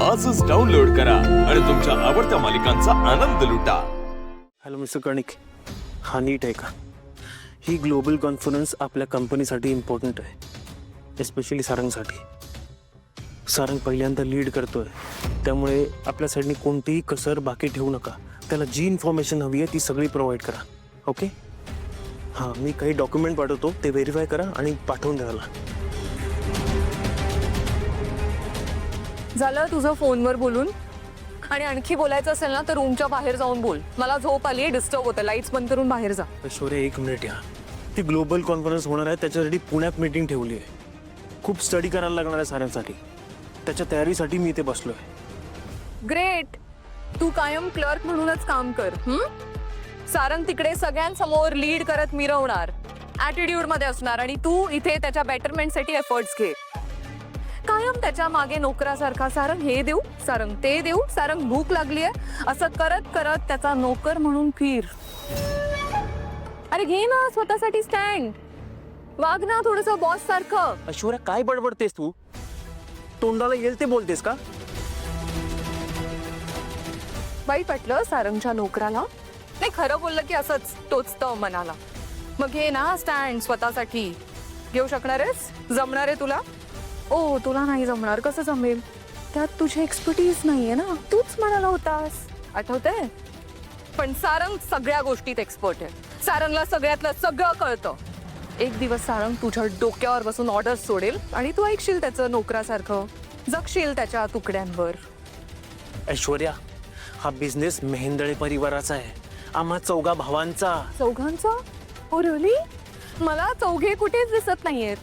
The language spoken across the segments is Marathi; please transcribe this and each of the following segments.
आजच डाउनलोड करा आणि तुमच्या आवडत्या मालिकांचा आनंद लुटा। हॅलो मिस्टर कर्णिक, हा नीट आहे का? ही ग्लोबल कॉन्फरन्स आपल्या कंपनीसाठी इम्पॉर्टंट आहे, एस्पेशली सारंगसाठी. सारंग पहिल्यांदा लीड करतोय, त्यामुळे आपल्या साईडने कोणतीही कसर बाकी ठेवू नका. त्याला जी इन्फॉर्मेशन हवी आहे ती सगळी प्रोव्हाइड करा. ओके? हां, मी काही डॉक्युमेंट पाठवतो, ते व्हेरीफाय करा आणि पाठवून द्या मला. झालं तुझं फोनवर बोलून? आणि आणखी बोलायचं असेल ना तर रूमच्या बाहेर जाऊन बोल. मला झोप आली, डिस्टर्ब होतं. लाईट्स बंद करून बाहेर जा. ऐश्वर्या, एक मिनिट या. ती ग्लोबल कॉन्फरन्स होणार आहे, त्याच्यासाठी पुण्यात मीटिंग ठेवली आहे. खूप स्टडी करायला लागणार आहे साऱ्यांसाठी. त्याच्या तयारीसाठी मी इथे बसलोय. ग्रेट. तू कायम क्लर्क म्हणूनच काम कर. सारंग तिकडे सगळ्यांसमोर लीड करत मिरवणार, ॲटिट्यूड मध्ये असणार, आणि तू इथे त्याच्या बेटरमेंटसाठी एफर्ट्स घे. कायम त्याच्या मागे नोकरासारखा, सारंग हे देऊ, सारंग ते देऊ, सारंग भूक लागली आहे, असं करत करत त्याचा नोकर म्हणून फिर. अरे घे ना स्वतःसाठी स्टँड. वाग ना थोडंसं बॉस सारखं. ऐश्वर्या, काय बडबडतेस तू? तोंडाला येईल ते बोलतेस का? वाईट वाटलं सारंगच्या नोकराला? नाही, खरं बोललं की असंच टोचतं मनाला. मग घे ना स्टँड स्वतःसाठी. घेऊ शकणार आहेस? जमणार आहे तुला? ओ, तुला नाही जमणार. कसं जमेल? त्यात तुझी एक्सपर्टीज नाहीये ना. तूच म्हणाला होतास, आठवतंय? पण सारंग सगळ्या गोष्टीत एक्सपर्ट आहे. सारंगला सगळ्यातलं सगळं कळतं. एक दिवस सारंग तुझ्या डोक्यावर बसून ऑर्डर सोडेल आणि तू ऐकशील त्याचं नोकरासारखं, जगशील त्याच्या तुकड्यांवर. ऐश्वर्या, हा बिझनेस मेहेंदळे परिवाराचा आहे, आम्हा चौघा भावांचा. चौघांचा? Oh really? मला चौघे कुठेच दिसत नाहीयेत.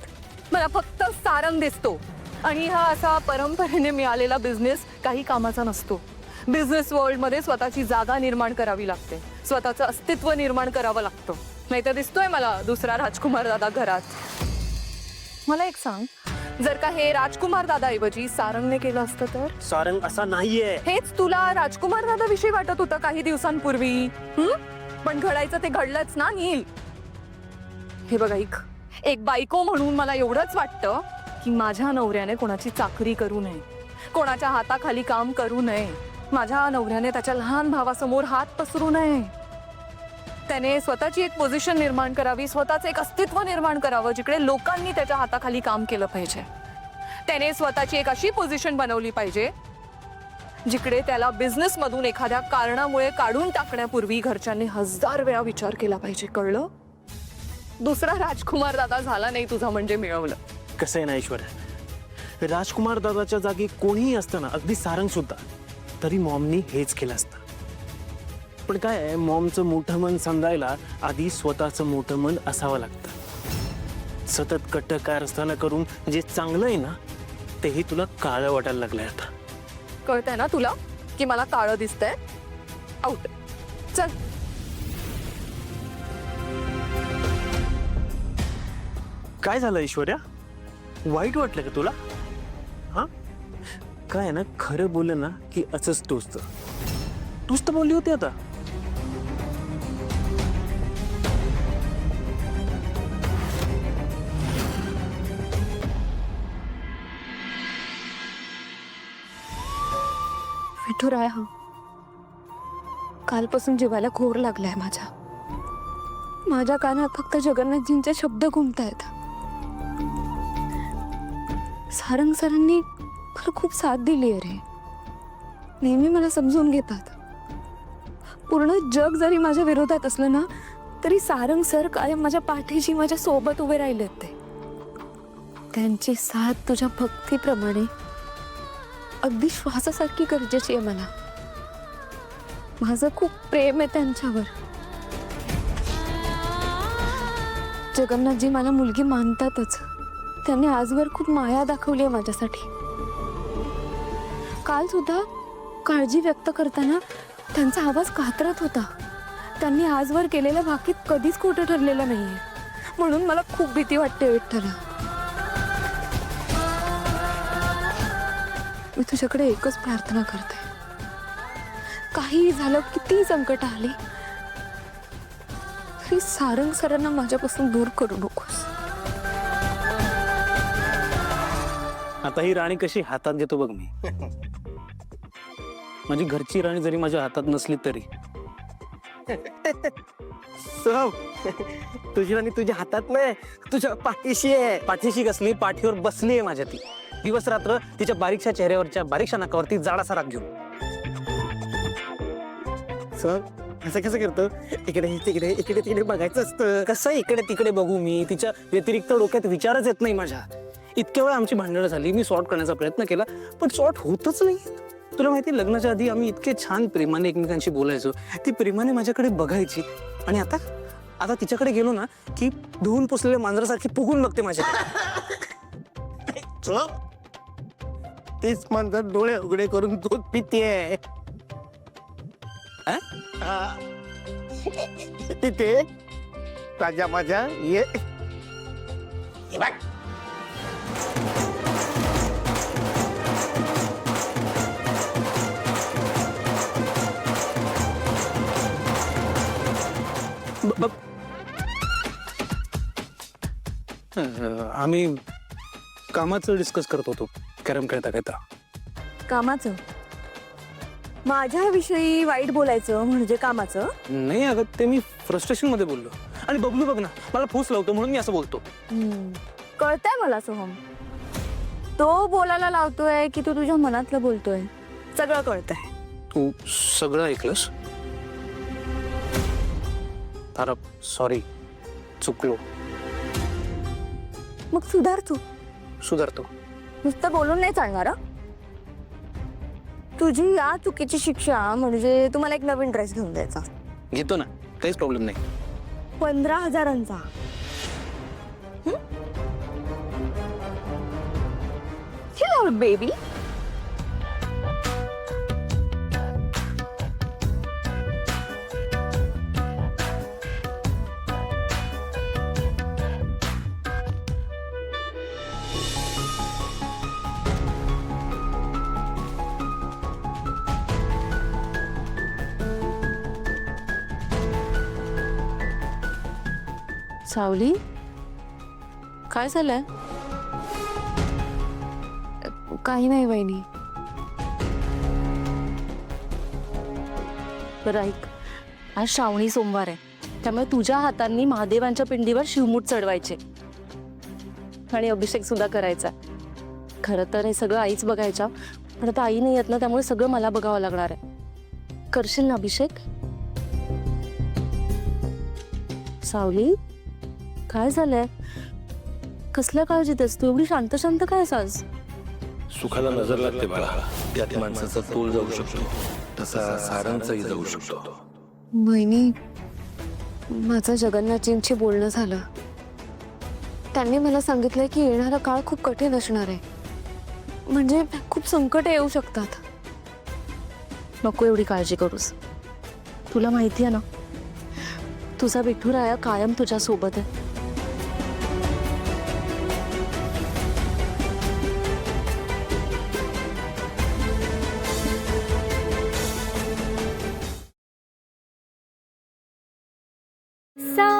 मला फक्त सारंग दिसतो. आणि हा असा परंपरेने मिळालेला बिझनेस काही कामाचा नसतो. बिझनेस वर्ल्ड मध्ये स्वतःची जागा निर्माण करावी लागते, स्वतःचं अस्तित्व निर्माण करावं लागतं. नाही तर दिसतोय मला दुसरा राजकुमार दादा घरात. मला एक सांग, जर का हे राजकुमार दादा ऐवजी सारंगने केलं असतं तर? सारंग असा नाहीये. हेच तुला राजकुमार दादा विषयी वाटत होतं काही दिवसांपूर्वी. पण घडायचं ते घडलंच ना नील. हे बघा, एक बायको म्हणून मला एवढंच वाटतं की माझ्या नवऱ्याने कोणाची चाकरी करू नये, कोणाच्या हाताखाली काम करू नये. माझ्या नवऱ्याने त्याच्या लहान भावासमोर हात पसरू नये. त्याने स्वतःची एक पोझिशन निर्माण करावी, स्वतःचं एक अस्तित्व निर्माण करावं जिकडे लोकांनी त्याच्या हाताखाली काम केलं पाहिजे. त्याने स्वतःची एक अशी पोझिशन बनवली पाहिजे जिकडे त्याला बिझनेस मधून एखाद्या कारणामुळे काढून टाकण्यापूर्वी घरच्यांनी 1000 वेळा विचार केला पाहिजे. कळलं? दुसरा राजकुमार दादा झाला नाही तुझा म्हणजे मिळवलं. कसं आहे ना ऐश्वर्या, राजकुमार दादाच्या जागी कोणीही असतं ना, अगदी सारंग सुद्धा, तरी मॉमनी हेच केलं असतं. पण काय आहे, मॉमचं मोठं मन समजायला आधी स्वतःचं मोठं मन असावं लागतं. सतत कट्ट कारस्थानं करून जे चांगलं आहे ना, तेही तुला काळं वाटायला लागलंय आता. कळतंय ना तुला की मला काळं दिसतंय? आउट. चल. काय झालं ऐश्वर्या? वाईट वाटलं का तुला? हा, काय आहे ना, खरं बोललं ना की असंच टोचतं. तूच तर बोलली होती आता. विठुराया, कालपासून जीवाला घोर लागलाय माझ्या कानात फक्त जगन्नाथजींचे शब्द घुमतायत. सारंग सरांनी मला खूप साथ दिली आहे रे. नेहमी मला समजून घेतात. पूर्ण जग जरी माझ्या विरोधात असलं ना, तरी सारंग सर कायम माझ्या पाठीशी, माझ्या सोबत उभे राहिलेत. त्यांची साथ तुझ्या भक्तीप्रमाणे अगदी श्वासासारखी गरजेची आहे मला. माझं खूप प्रेम आहे त्यांच्यावर. जगन्नाथजी मला मुलगी मानतातच. त्यांनी आजवर खूप माया दाखवली आहे माझ्यासाठी. काल सुद्धा काळजी व्यक्त करताना त्यांचा आवाज कातरत होता. त्यांनी आजवर केलेल्या वाकीत कधीच खोटं ठरलेलं नाहीये. म्हणून मला खूप भीती वाटते विठ्ठला. मी तुझ्याकडे एकच प्रार्थना करते, काही झालं, किती संकट आली, तरी सारंग सरांना माझ्यापासून दूर करू नकोस. आता ही राणी कशी हातात घेतो बघ मी. माझी घरची राणी जरी माझ्या हातात नसली तरी. सोहम, तुझी राणी तुझ्या हातात नाही, तुझ्या पाठीशी आहे. पाठीशी कसली, पाठीवर बसली आहे माझ्या ती. दिवस रात्र तिच्या बारीकशा चेहऱ्यावरच्या बारीकशा नाकावरती जाडासा राग घेऊन. सोहम, असं कसं करतो? इकडे तिकडे इकडे तिकडे बघायचं असतं. कसं इकडे तिकडे बघू मी? तिच्या व्यतिरिक्त डोक्यात विचारच येत नाही माझ्या. इतक्या वेळा आमची भांडणं झाली, मी सॉर्ट करण्याचा प्रयत्न केला, पण सॉर्ट होतच नाही. तुला माहिती, लग्नाच्या आधी आम्ही इतके छान प्रेमाने एकमेकांशी बोलायचो, ती प्रेमाने माझ्याकडे बघायची. आणि आता आता तिच्याकडे गेलो ना की धुवून पुसलेल्या मांजरासारखी फुगून बघते माझ्याकडे. सोहम, तेच मांजर डोळे उघडे करून दूध पितेय. तिथे राजा माझा ये. हे बघ. आम्ही कामाचं डिस्कस करत होतो कॅरम खेळता खेळता. कामाचं? माझ्याविषयी वाईट बोलायचं म्हणजे कामाचं? नाही अगं, ते मी फ्रस्ट्रेशन मध्ये बोललो. आणि बबलू बघ ना, मला फूस लावतो म्हणून मी असं बोलतो. कळतंय मला सोहम, तो बोलायला लावतोय की तू तुझ्या मनातलं बोलतोय, सगळं कळतंय. तू सगळं ऐकलंस? तारा, सॉरी, चुकलो. मग सुधार तू. सुधारतो. नुसतं बोलून नाही चालणार. तुझी या चुकीची शिक्षा म्हणजे तुम्हाला एक नवीन ड्रेस घेऊन द्यायचा. घेतो ना, काहीच प्रॉब्लेम नाही. 15,000चा. बेबी, सावली, काय झालंय? काही नाही वहिनी. बरं ऐक, आज श्रावणी सोमवार आहे, त्यामुळे तुझ्या हातांनी महादेवांच्या पिंडीवर शिवमूठ चढवायचे आणि अभिषेक सुद्धा करायचा. खरं तर हे सगळं आईच बघायच्या, पण आता आई नाही येत ना, त्यामुळे सगळं मला बघावं लागणार आहे. करशील ना अभिषेक? सावली, काय झालंय? कसल्या काळजीत आहेस तू? एवढी शांत शांत काय साज? सुखाला नजर लागते बाळा, त्यात माणसाचा तोल जाऊ शकतो, तसा सारंगचाही जाऊ शकतो. वहिनी, माझं जगन्नाथजींशी बोलणं झालं. त्यांनी मला सांगितलंय की येणारा काळ खूप कठीण असणार आहे, म्हणजे खूप संकट येऊ शकतात. नको एवढी काळजी करूस. तुला माहिती आहे ना, तुझा विठुराया कायम तुझ्या सोबत आहे. सा